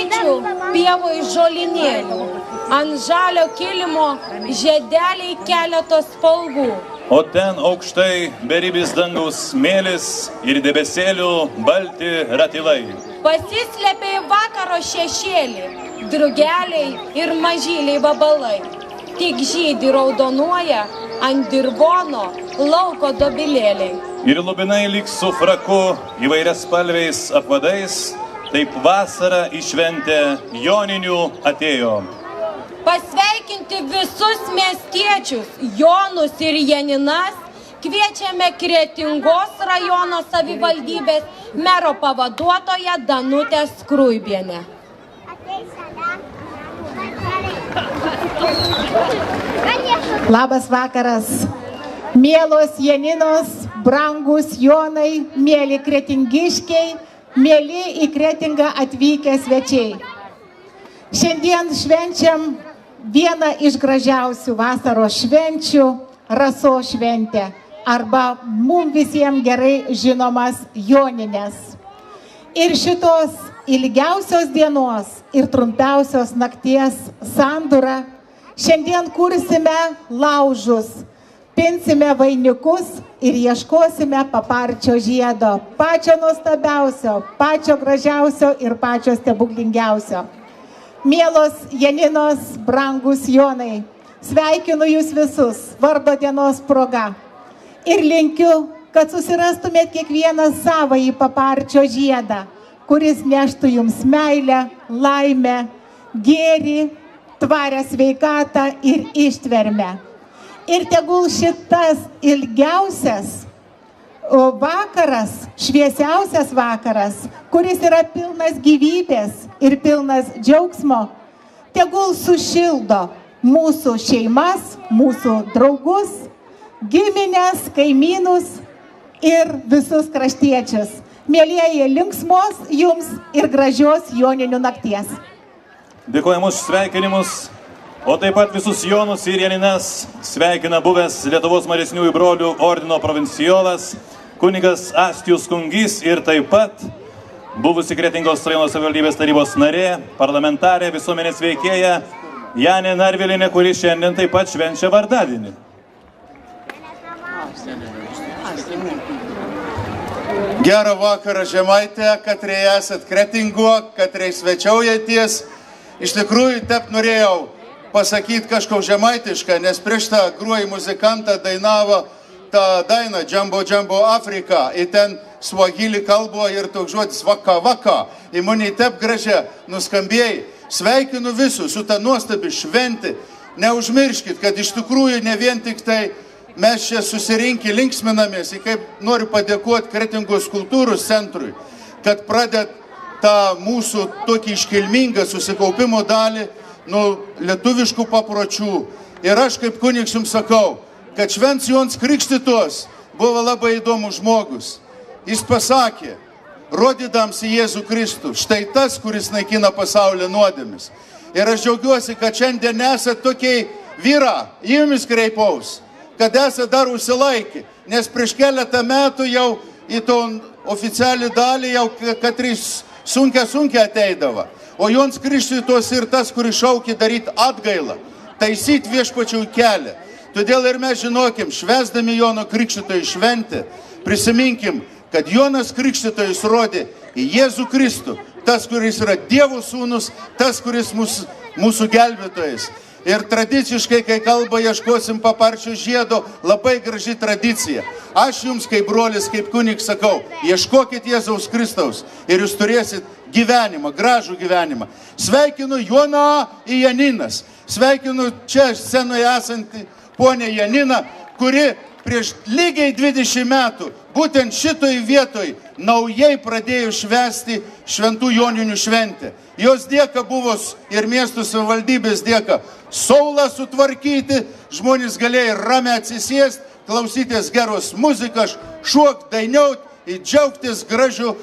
mažyčių pievoj žolinėlių. Ant žalio kilimo žiedeliai keletos spalvų. O ten aukštai beribis dangaus mėlis ir debesėlių balti ratilai. Pasislėpė į vakaro šešėlį, drugeliai ir mažyliai vabalai. Tik žydi raudonuoja ant dirvono lauko dobilėliai. Ir lubinai lyg su fraku įvairias spalviais apvadais, taip vasara į šventę joninių atėjo. Pasveikinti visus miestiečius, Jonus ir Janinas, kviečiame Kretingos rajono savivaldybės mero pavaduotoją Danutę Skruibienę. Labas vakaras, mielos Janinos, brangus Jonai, mėly kretingiškiai, mėly į Kretingą atvykę svečiai. Šiandien švenčiam vieną iš gražiausių vasaros švenčių – Rasos šventę, arba mums visiems gerai žinomas Jonines. Ir šitos ilgiausios dienos ir trumpiausios nakties sandūrą šiandien kursime laužus, pinsime vainikus ir ieškosime paparčio žiedo, pačio nuostabiausio, pačio gražiausio ir pačio stebuklingiausio. Mielos Janinos, brangus Jonai, sveikinu jūs visus vardo dienos proga ir linkiu, kad susirastumėt kiekvieną savąjį paparčio žiedą, kuris neštų jums meilę, laimę, gėrį, tvarę sveikatą ir ištvermę. Ir tegul šitas ilgiausias vakaras, šviesiausias vakaras, kuris yra pilnas gyvybės ir pilnas džiaugsmo, tegul sušildo mūsų šeimas, mūsų draugus, giminės, kaimynus ir visus kraštiečius. Mielieji, linksmos jums ir gražios joninių nakties. Dėkojame už sveikinimus, o taip pat visus Jonus ir Janines sveikina buvęs Lietuvos Mažesniųjų brolių ordino provincijolas, kunigas Astijus Kungys ir taip pat buvusi Kretingos rajono savivaldybės tarybos narė, parlamentarė, visuomenės veikėja Janė Narvilienė, kuri šiandien taip pat švenčia vardadienį. Gerą vakarą Žemaitė, katrai esat Kretingo, katrai svečiaujatės. Iš tikrųjų, taip norėjau pasakyti kažko žemaitišką, nes prieš tą gruojį muzikantą dainavo tą dainą Džambo Džambo Afrika. Ir ten swahili kalbo ir toks žodis vaka vaka. Ir mane taip gražiai nuskambėjai. Sveikinu visus su tą nuostabi šventį. Neužmirškit, kad iš tikrųjų ne vien tik tai mes čia susirinkę linksminamės. Ir kaip noriu padėkoti Kretingos kultūros centrui, kad pradėt tą mūsų tokį iškilmingą susikaupimo dalį nuo lietuviškų papročių. Ir aš kaip kunigas jums sakau, kad Šventas Jonas Krikštytojas buvo labai įdomus žmogus. Jis pasakė, rodydams į Jėzų Kristų, štai tas, kuris naikina pasaulio nuodėmes. Ir aš džiaugiuosi, kad šiandien esate tokiai vyra, jumis kreipaus, kad esate dar užsilaikė, nes prieš keletą metų jau į to oficialią dalį jau katris sunkia ateidavo. O Jonas Krikštytojas ir tas, kuris šaukė daryti atgailą, taisyti viešpačių kelią. Todėl ir mes žinokim, švęsdami Jono Krikštytojo šventę, prisiminkim, kad Jonas Krikštytojas rodė į Jėzų Kristų, tas, kuris yra Dievo sūnus, tas, kuris mūsų gelbėtojas. Ir tradiciškai, kai kalba ieškosim paparčio žiedo, labai graži tradicija. Aš jums, kaip brolis, kaip kunigas sakau, ieškokit Jėzaus Kristaus ir jūs turėsit gyvenimą, gražų gyvenimą. Sveikinu Joną į Janinas. Sveikinu čia scenoje esantį ponę Janiną, kuri prieš lygiai 20 metų būtent šitoj vietoj naujai pradėjo švęsti Šventų Joninių šventę. Jos dėka buvo ir miestų savivaldybės dėka saulą sutvarkyti, žmonės galėjo ramiai atsisėsti, klausytis geros muzikos, šokt, dainiaut ir džiaugtis gražiu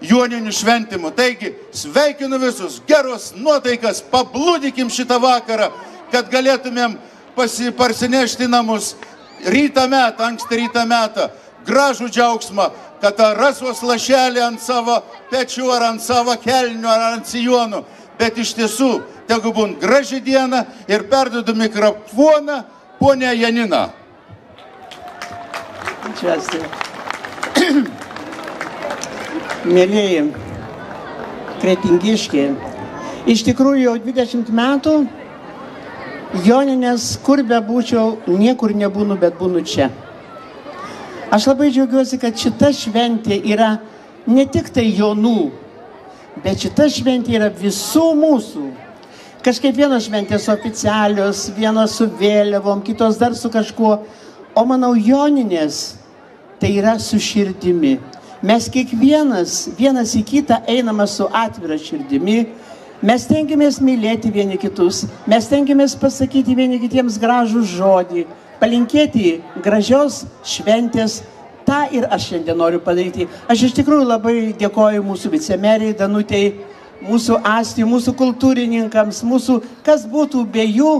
Joninių šventimu. Taigi, sveikinu visus, geros nuotaikas, pablūdikim šitą vakarą, kad galėtumėm parsinešti namus rytą metą, anksti rytą metą, gražų džiaugsmą, kad tą rasos lašelį ant savo pečių ar ant savo kelnių ar ant sijonų. Bet iš tiesų, tegu būn graži diena ir perduodu mikrofoną ponę Janiną. Ačiū. Mėlėjai, kretingiškiai, iš tikrųjų jau 20 metų Joninės, kur be būčiau, niekur nebūnu, bet būnu čia. Aš labai džiaugiuosi, kad šita šventė yra ne tik tai Jonų, bet šita šventė yra visų mūsų. Kažkaip vienos šventės oficialios, vienos su vėliavom, kitos dar su kažkuo. O manau, Joninės tai yra su širdimi. Mes kiekvienas, vienas į kitą einame su atvira širdimi. Mes tengiamės mylėti vieni kitus, mes tengiamės pasakyti vieni kitiems gražų žodį, palinkėti gražios šventės. Ta ir aš šiandien noriu padaryti. Aš iš tikrųjų labai dėkoju mūsų vicemeriai Danutei, mūsų Astijai, mūsų kultūrininkams, mūsų, kas būtų be jų,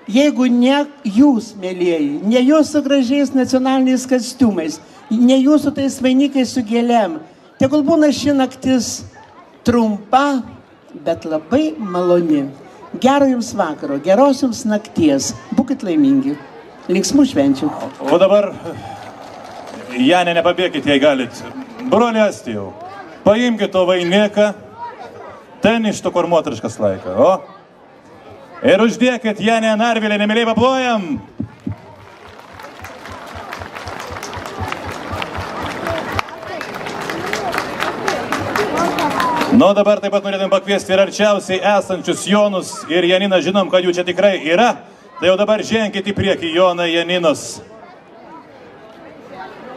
jeigu ne jūs, mėlieji, ne jūs su gražiais nacionaliniais kostiumais, ne jūs su tais vainikais su gėlėm. Tegul būna ši naktis trumpa, bet labai maloni. Gero jums vakaro, geros jums nakties. Būkit laimingi. Linksmų švenčių. O dabar, Janė, nepabėkit, jei galit. Broli Astijau, paimkit to vainiką, ten iš to, kur moteriškas laika. O? Ir uždėkit Janę Narvilę, nemėliai paplojam. Nu, dabar taip pat norėtum pakviesti ir arčiausiai esančius Jonus ir Janiną, žinom, kad jų čia tikrai yra. Tai jau dabar ženkit į priekį, Jonai, Janinos.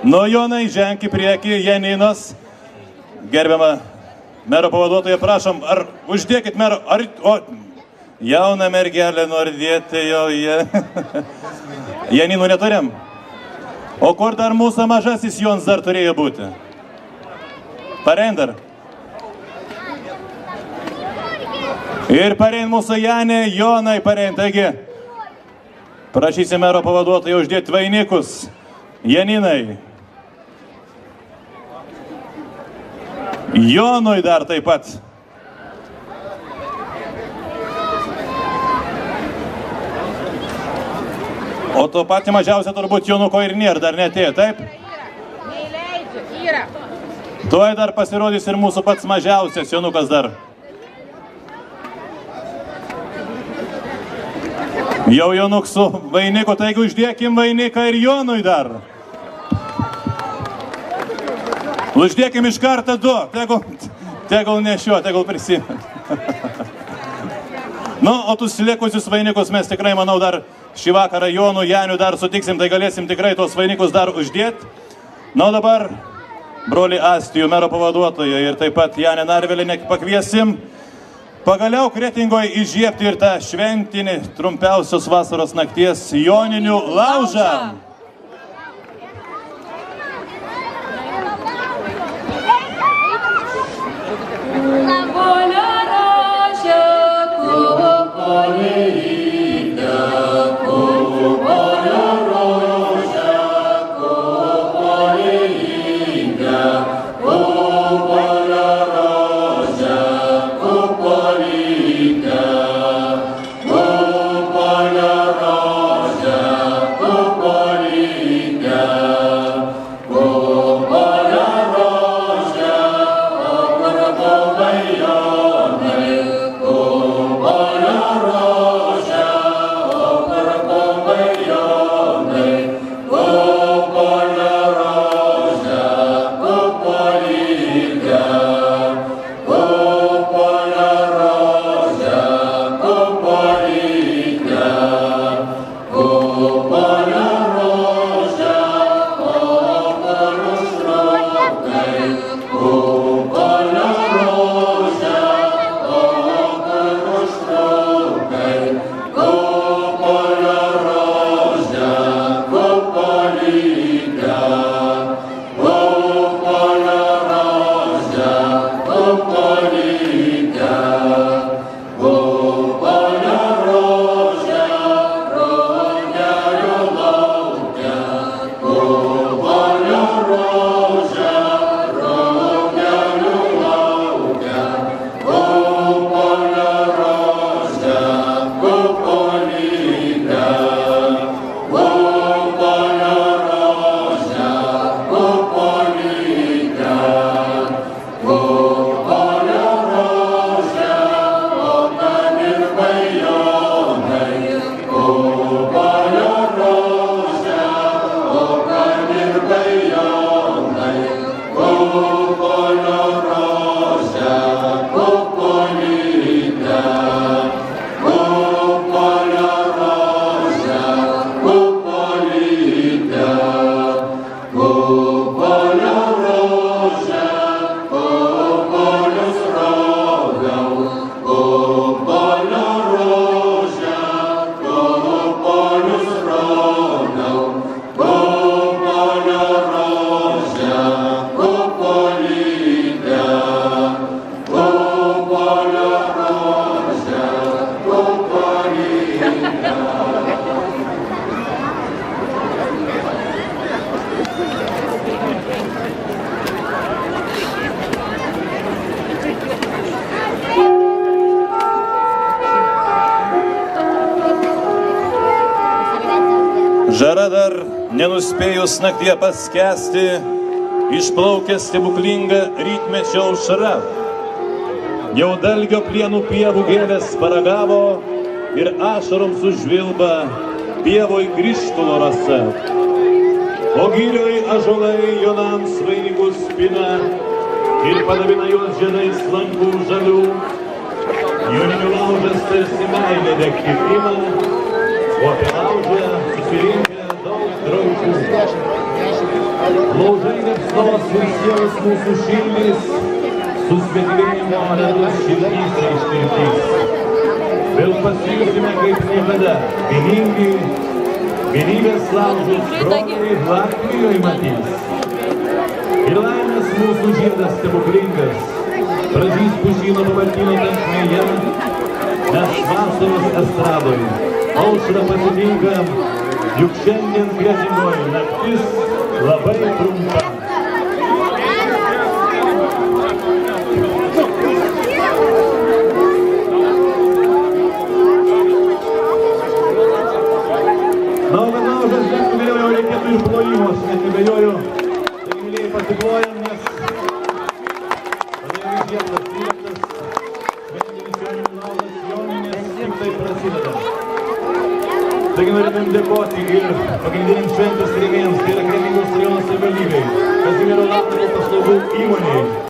Nu, Jonai, ženk į priekį, Janinos. Gerbiama mero pavaduotoja, prašom, ar uždėkit mero, ar, o, jauna mergelė nori dėti jau, Janinų neturim. O kur dar mūsų mažasis Jons dar turėjo būti? Parein dar. Ir parein mūsų Janė, Jonai parein. Taigi, prašysim mero pavaduotoją uždėti vainikus. Janinai. Jonui dar taip pat. O to patį mažiausia turbūt Jonuko ir nėra, dar netėjo, taip? Neįleidžiu, yra. Tuoj dar pasirodys ir mūsų pats mažiausias Jonukas dar. Jau Jonuk su vainiku, taigi uždėkim vainiką ir Jonui dar. Uždėkim iš kartą du, tegul nešio, tegul prisimint. Nu, o tus likusius vainikus mes tikrai, manau, dar šį vakarą Jonų, Janių dar sutiksim, tai galėsim tikrai tuos vainikus dar uždėti. Na, o dabar broli Astijų, mero pavaduotoją ir taip pat Janę Narvilę pakviesim. Pagaliau Kretingoje įžiebti ir tą šventinį trumpiausios vasaros nakties Joninių laužą. Kupoli Žara dar nenuspėjus naktyje paskesti, išplaukė stebuklinga rytmečio aušra. Jau dalgio plienų pievų gėlės paragavo ir ašaroms užvilba pievoj krištolo rasa. O gyrioj ąžuolai jonams vainikus pina ir padabina juos žiedais lankų žalių. Joninių laužas tarsi meilė degti ima, o apie laužą susirinkę daug draugų. Laužai liepsnos ir sielos mūsų šildys, su svetimėjimo ledus šildyse ištirpdys. Vėl pasijusime kaip niekada, vieningi, vienybės laužus broliai Latvijoje matys. Ir laimės mūsų žiedas stebuklingas, pradžys pušyno pamatino tankmėje, mes vasaros estradoj, aušrą pasitinkam, juk šiandien Kretingoj naktis labai trumpa. Na, o kad laužas degtų vėliau jau reikėtų ir plojimo, aš net nebejoju. Tai mylėjai pasiplojam, nes padėjau žiedlas, lieptas, šventinis Joninių laužas Joninės tik tai prasideda. Taigi norėtum dėkoti ir pagrindiniams šventės rėmėjams, tai yra Kretingos rajono savivaldybei, Kazimiero Latvijo paslaugų įmonei.